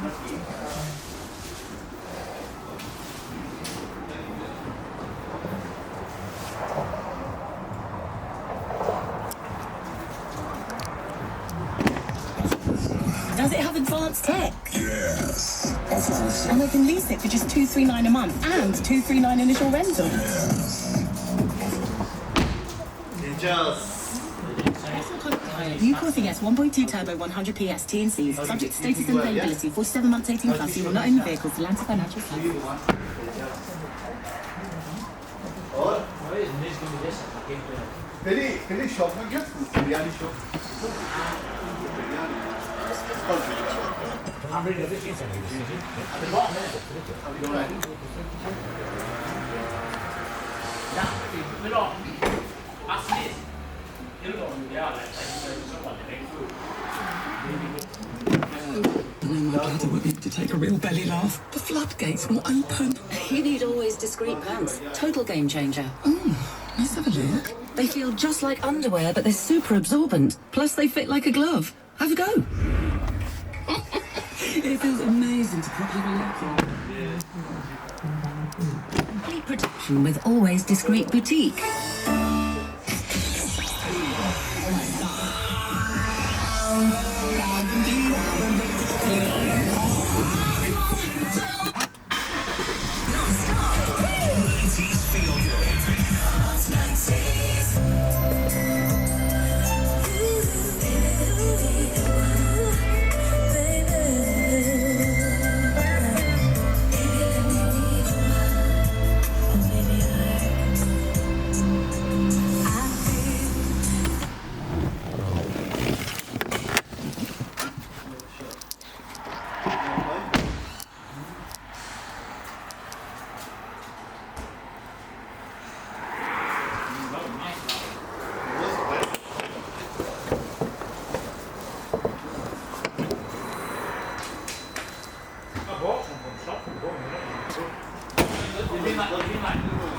Does it have advanced tech? Yes. And I can lease it for just $239 a month and $239 initial rental. New Corsa S 1.2 turbo 100 PS T&Cs, subject to status and availability for 7 months 18 plus. You will not own the vehicle till Lancer Financial Services. पहले shop में क्या biryani shop My bladder would need to take a real belly laugh. The floodgates will open. You need always discreet pants. Total game changer. Let's have a look. They feel just like underwear, but they're super absorbent. Plus, they fit like a glove. Have a go. It feels amazing to properly relax on. Complete protection with always discreet boutique. Đi mạnh, đi mạnh.